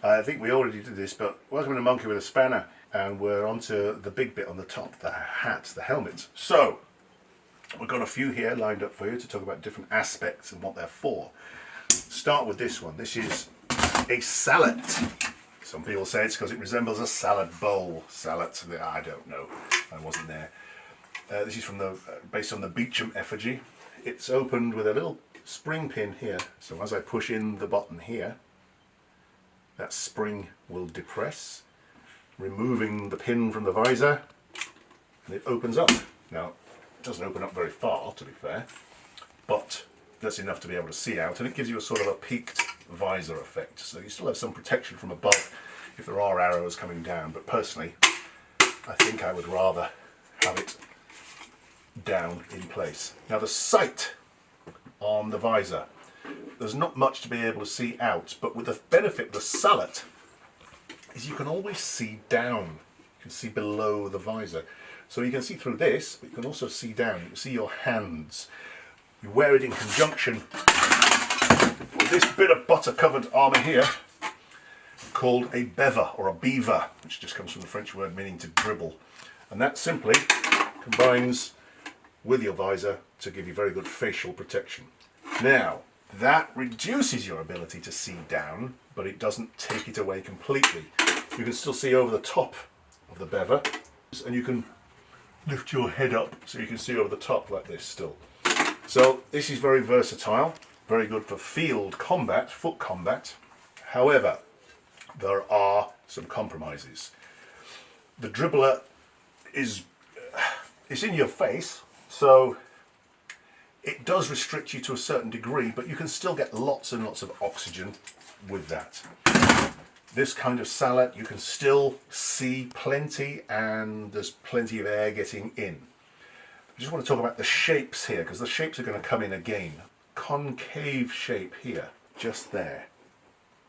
I think we already did this, but welcome to Monkey with a Spanner, and we're on to the big bit on the top, the hats, the helmets. So, we've got a few here lined up for you to talk about different aspects and what they're for. Start with this one. This is a salad. Some people say it's because it resembles a salad bowl. Salad, I don't know. I wasn't there. This is from based on the Beecham effigy. It's opened with a little spring pin here. So as I push in the button here, that spring will depress, removing the pin from the visor, and it opens up. Now, it doesn't open up very far, to be fair, but that's enough to be able to see out, and it gives you a sort of a peaked visor effect. So you still have some protection from above if there are arrows coming down, but personally, I think I would rather have it down in place. Now, the sight on the visor, there's not much to be able to see out, but with the benefit of the sallet is you can always see down. You can see below the visor. So you can see through this, but you can also see down. You can see your hands. You wear it in conjunction with this bit of butter-covered armour here called a bever or a beaver, which just comes from the French word meaning to dribble. And that simply combines with your visor to give you very good facial protection. Now, that reduces your ability to see down, but it doesn't take it away completely. You can still see over the top of the bever, and you can lift your head up so you can see over the top like this still. So this is very versatile, very good for field combat, foot combat. However, there are some compromises. The dribbler it's in your face, so it does restrict you to a certain degree, but you can still get lots and lots of oxygen with that. This kind of sallet, you can still see plenty, and there's plenty of air getting in. I just want to talk about the shapes here, because the shapes are going to come in again. Concave shape here, just there.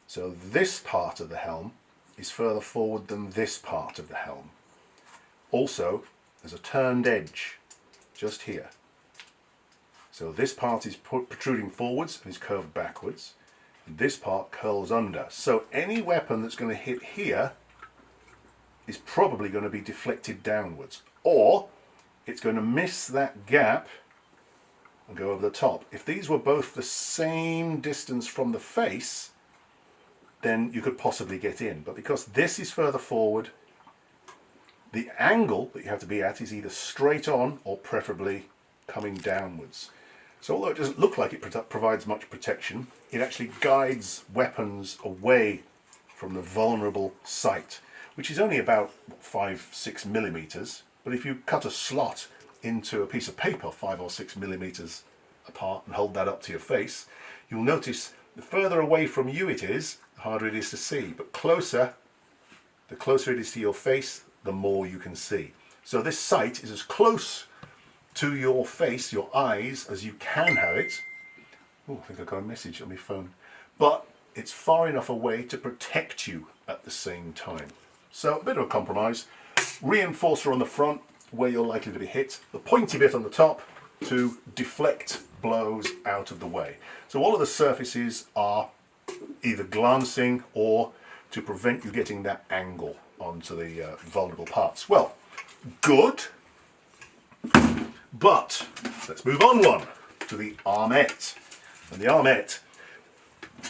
So this part of the helm is further forward than this part of the helm. Also, there's a turned edge just here. So this part is protruding forwards and is curved backwards, and this part curls under. So any weapon that's going to hit here is probably going to be deflected downwards, or it's going to miss that gap and go over the top. If these were both the same distance from the face, then you could possibly get in. But because this is further forward, the angle that you have to be at is either straight on or preferably coming downwards. So although it doesn't look like it provides much protection, it actually guides weapons away from the vulnerable sight, which is only about 5-6 millimeters. But if you cut a slot into a piece of paper 5 or 6 millimeters apart and hold that up to your face, you'll notice the further away from you it is, the harder it is to see. But the closer it is to your face, the more you can see. So this sight is as close to your face, your eyes, as you can have it. Oh, I think I got a message on my phone. But it's far enough away to protect you at the same time. So a bit of a compromise. Reinforcer on the front where you're likely to be hit. The pointy bit on the top to deflect blows out of the way. So all of the surfaces are either glancing or to prevent you getting that angle onto the vulnerable parts. Well, good. But let's move on to the Armet. And the Armet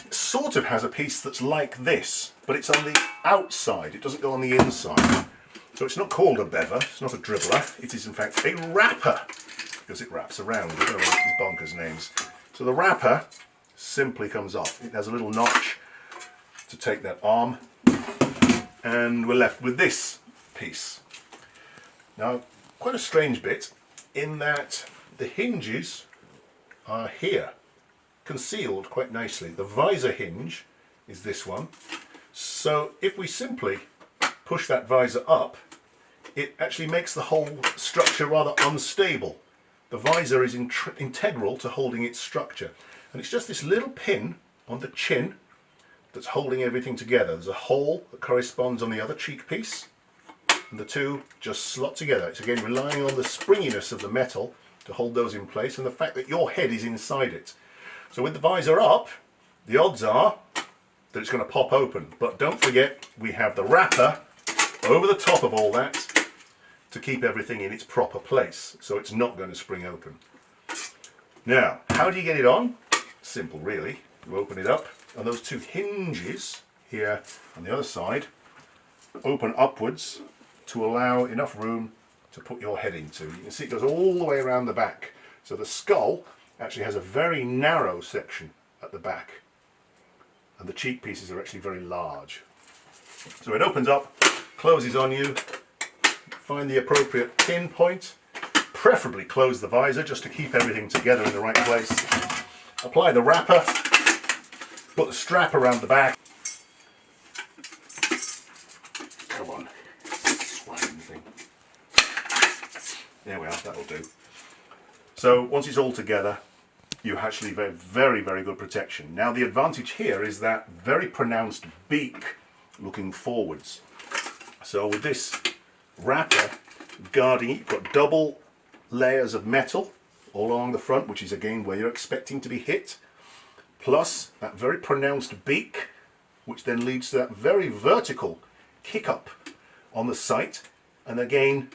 sort of has a piece that's like this, but it's on the outside. It doesn't go on the inside. So it's not called a bever, it's not a dribbler. It is in fact a wrapper, because it wraps around. I don't know these bonkers names. So the wrapper simply comes off. It has a little notch to take that arm, and we're left with this piece. Now, quite a strange bit, in that the hinges are here, concealed quite nicely. The visor hinge is this one. So if we simply push that visor up, it actually makes the whole structure rather unstable. The visor is integral to holding its structure. And it's just this little pin on the chin that's holding everything together. There's a hole that corresponds on the other cheek piece, and the two just slot together. It's again relying on the springiness of the metal to hold those in place, and the fact that your head is inside it. So with the visor up, the odds are that it's going to pop open. But don't forget, we have the wrapper over the top of all that to keep everything in its proper place, so it's not going to spring open. Now, how do you get it on? Simple, really. You open it up, and those two hinges here on the other side open upwards to allow enough room to put your head into. You can see it goes all the way around the back. So the skull actually has a very narrow section at the back, and the cheek pieces are actually very large. So it opens up, closes on you, find the appropriate pin point, preferably close the visor just to keep everything together in the right place. Apply the wrapper, put the strap around the back. Come on, swine thing. There we are, that'll do. So once it's all together, you actually have very, very good protection. Now the advantage here is that very pronounced beak looking forwards. So with this wrapper guarding it, you've got double layers of metal all along the front, which is again where you're expecting to be hit, plus that very pronounced beak, which then leads to that very vertical kick up on the sight, and again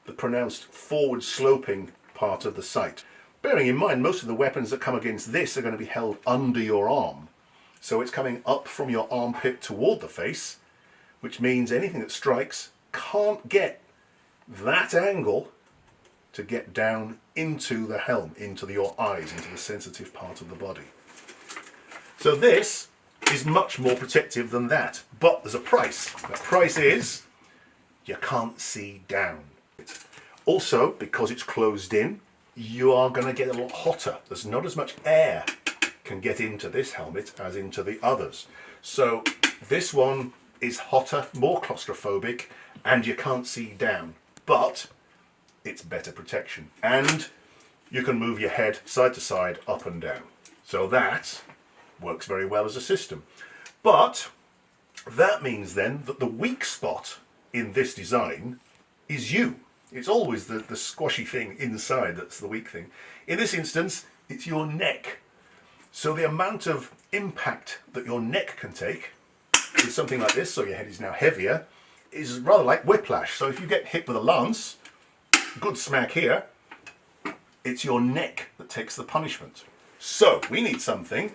the pronounced forward sloping part of the sight. Bearing in mind, most of the weapons that come against this are going to be held under your arm, so it's coming up from your armpit toward the face, which means anything that strikes can't get that angle to get down into the helm, into your eyes, into the sensitive part of the body. So this is much more protective than that, but there's a price. The price is you can't see down. Also, because it's closed in, you are going to get a lot hotter. There's not as much air can get into this helmet as into the others. So this one is hotter, more claustrophobic, and you can't see down, but it's better protection. And you can move your head side to side, up and down. So that works very well as a system. But that means then that the weak spot in this design is you. It's always the squashy thing inside that's the weak thing. In this instance, it's your neck. So the amount of impact that your neck can take with something like this, so your head is now heavier, is rather like whiplash. So if you get hit with a lance, good smack here, it's your neck that takes the punishment. So we need something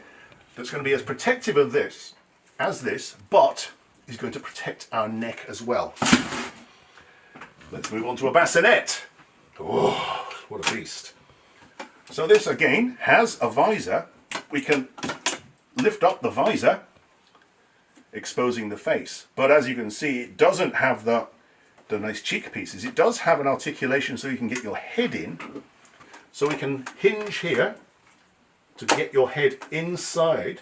that's going to be as protective of this as this, but is going to protect our neck as well. Let's move on to a bassinet. Oh, what a beast. So this again has a visor. We can lift up the visor, exposing the face. But as you can see, it doesn't have the nice cheek pieces. It does have an articulation so you can get your head in. So we can hinge here to get your head inside.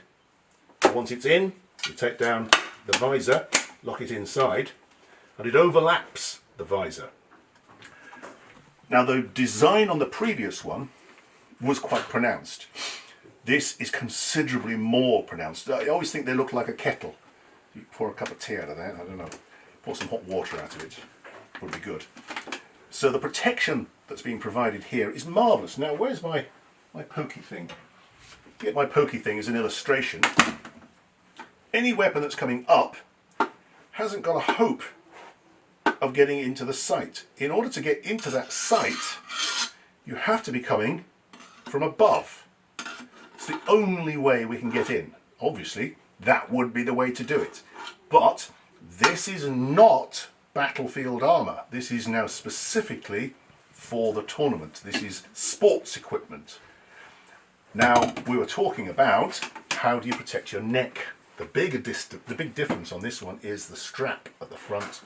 Once it's in, you take down the visor, lock it inside, and it overlaps the visor. Now the design on the previous one was quite pronounced. This is considerably more pronounced. I always think they look like a kettle. You pour a cup of tea out of that, I don't know, pour some hot water out of it, would be good. So the protection that's being provided here is marvellous. Now where's my pokey thing? Get my pokey thing as an illustration. Any weapon that's coming up hasn't got a hope of getting into the sight. In order to get into that sight, you have to be coming from above. It's the only way we can get in. Obviously, that would be the way to do it. But this is not battlefield armour. This is now specifically for the tournament. This is sports equipment. Now, we were talking about how do you protect your neck. The big difference on this one is the strap at the front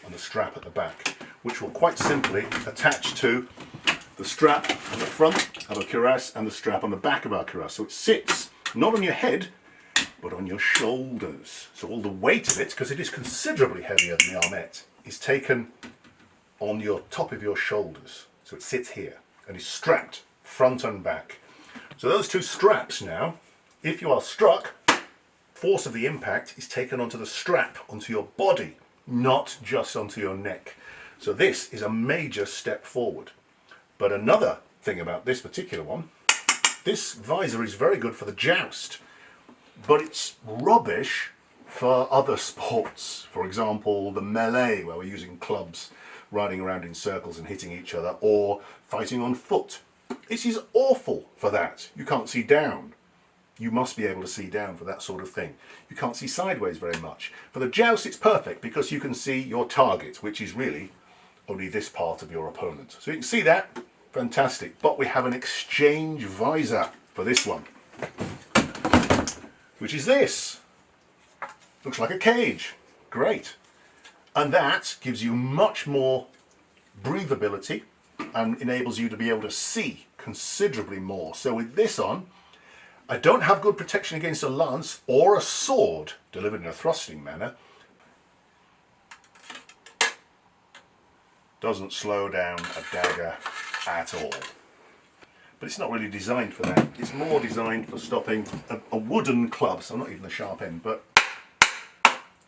and the strap at the back, which will quite simply attach to the strap on the front of a cuirass and the strap on the back of our cuirass. So it sits not on your head, but on your shoulders. So all the weight of it, because it is considerably heavier than the Armet, is taken on your top of your shoulders. So it sits here and is strapped front and back. So those two straps now, if you are struck, force of the impact is taken onto the strap, onto your body, not just onto your neck. So this is a major step forward. But another thing about this particular one, this visor is very good for the joust, but it's rubbish for other sports. For example, the melee, where we're using clubs, riding around in circles and hitting each other, or fighting on foot. This is awful for that. You can't see down. You must be able to see down for that sort of thing. You can't see sideways very much. For the joust, it's perfect because you can see your target, which is really only this part of your opponent. So you can see that. Fantastic. But we have an exchange visor for this one, which is this. Looks like a cage. Great. And that gives you much more breathability and enables you to be able to see considerably more. So with this on, I don't have good protection against a lance or a sword delivered in a thrusting manner. Doesn't slow down a dagger at all. But it's not really designed for that. It's more designed for stopping a wooden club, so not even the sharp end, but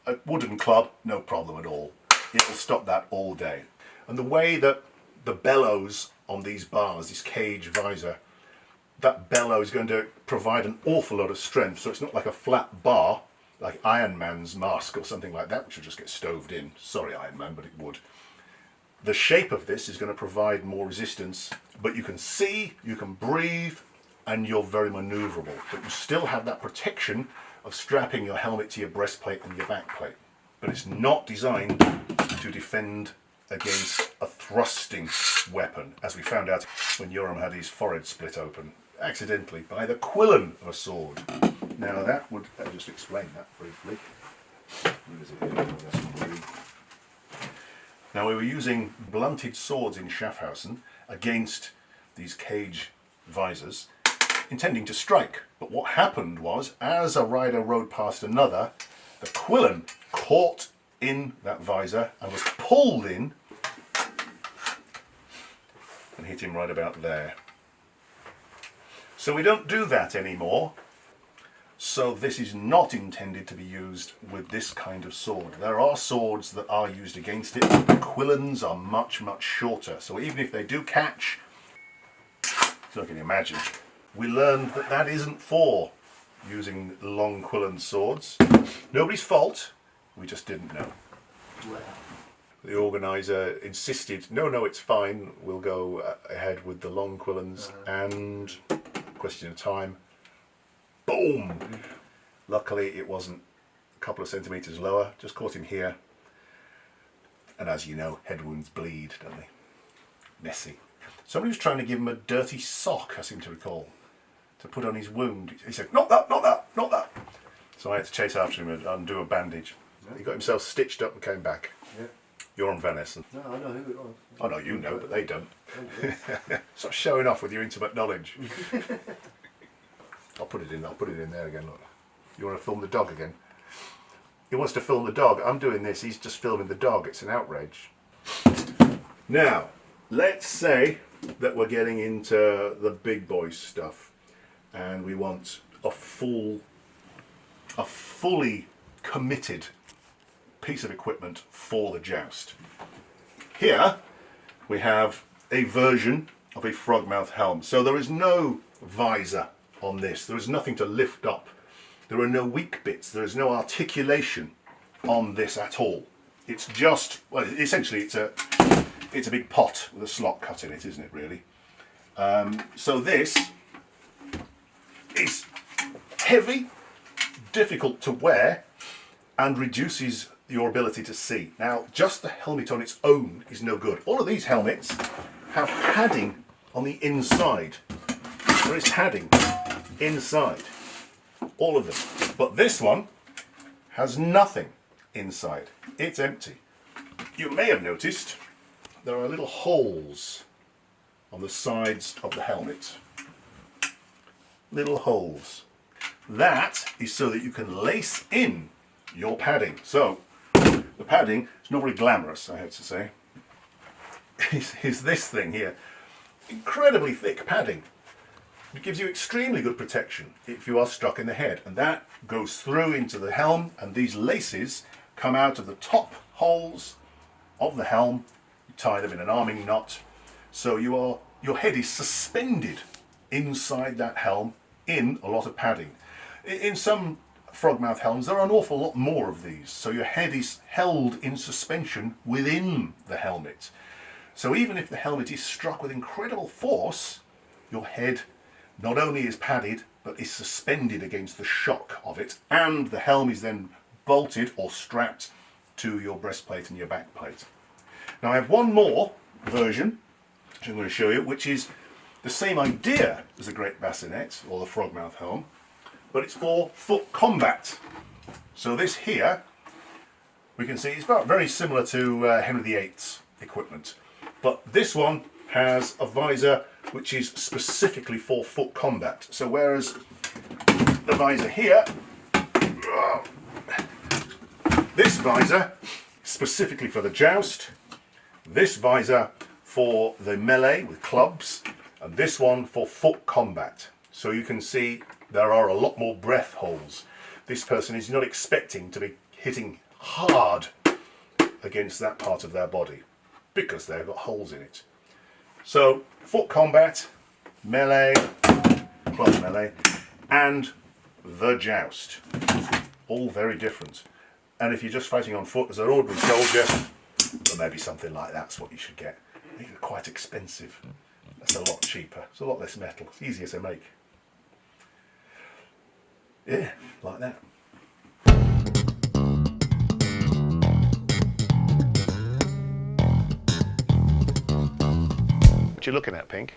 a wooden club, no problem at all. It'll stop that all day. And the way that the bellows on these bars, this cage visor, that bellow is going to provide an awful lot of strength, so it's not like a flat bar, like Iron Man's mask or something like that, which would just get stoved in. Sorry, Iron Man, but it would. The shape of this is going to provide more resistance, but you can see, you can breathe, and you're very maneuverable. But you still have that protection of strapping your helmet to your breastplate and your backplate. But it's not designed to defend against a thrusting weapon, as we found out when Yoram had his forehead split open, accidentally, by the quillen of a sword. Now that would, I'll just explain that briefly. Where is it here? Now we were using blunted swords in Schaffhausen against these cage visors, intending to strike. But what happened was, as a rider rode past another, the quillen caught in that visor and was pulled in and hit him right about there. So we don't do that anymore. So this is not intended to be used with this kind of sword. There are swords that are used against it, but the quillens are much, much shorter. So even if they do catch, so I can imagine, we learned that that isn't for using long quillen swords. Nobody's fault, we just didn't know. The organiser insisted, no, it's fine, we'll go ahead with the long quillens, and question of time, boom! Luckily it wasn't a couple of centimetres lower, just caught him here. And as you know, head wounds bleed, don't they? Messy. Somebody was trying to give him a dirty sock, I seem to recall, to put on his wound. He said, not that, not that, not that. So I had to chase after him and undo a bandage. He got himself stitched up and came back. Yeah. You're on Venice. No, I know who it was. I know you know, but they don't. Stop showing off with your intimate knowledge. I'll put it in there again, look. You want to film the dog again? He wants to film the dog. I'm doing this, he's just filming the dog. It's an outrage. Now, let's say that we're getting into the big boy stuff and we want a fully committed piece of equipment for the joust. Here we have a version of a Frogmouth helm. So there is no visor on this. There is nothing to lift up. There are no weak bits. There is no articulation on this at all. It's just, well, essentially it's a big pot with a slot cut in it, isn't it, really? So this is heavy, difficult to wear, and reduces your ability to see. Now, just the helmet on its own is no good. All of these helmets have padding on the inside. There is padding inside, all of them. But this one has nothing inside. It's empty. You may have noticed there are little holes on the sides of the helmet. Little holes. That is so that you can lace in your padding. So, the padding is not very glamorous, I have to say. Is this thing here. Incredibly thick padding. It gives you extremely good protection if you are struck in the head. And that goes through into the helm, and these laces come out of the top holes of the helm. You tie them in an arming knot. So your head is suspended inside that helm in a lot of padding. In some Frogmouth helms, there are an awful lot more of these. So your head is held in suspension within the helmet. So even if the helmet is struck with incredible force, your head not only is padded, but is suspended against the shock of it, and the helm is then bolted or strapped to your breastplate and your backplate. Now I have one more version, which I'm going to show you, which is the same idea as the Great Bassinet, or the Frogmouth Helm, but it's for foot combat. So this here, we can see, it's very similar to Henry VIII's equipment. But this one has a visor which is specifically for foot combat. So whereas the visor here, this visor specifically for the joust, this visor for the melee with clubs, and this one for foot combat. So you can see there are a lot more breath holes. This person is not expecting to be hitting hard against that part of their body because they've got holes in it. So foot combat, melee, club melee, and the joust. All very different. And if you're just fighting on foot as an ordinary soldier, well, maybe something like that's what you should get. These are quite expensive. That's a lot cheaper. It's a lot less metal. It's easier to make. Yeah, like that. What you looking at, Pink?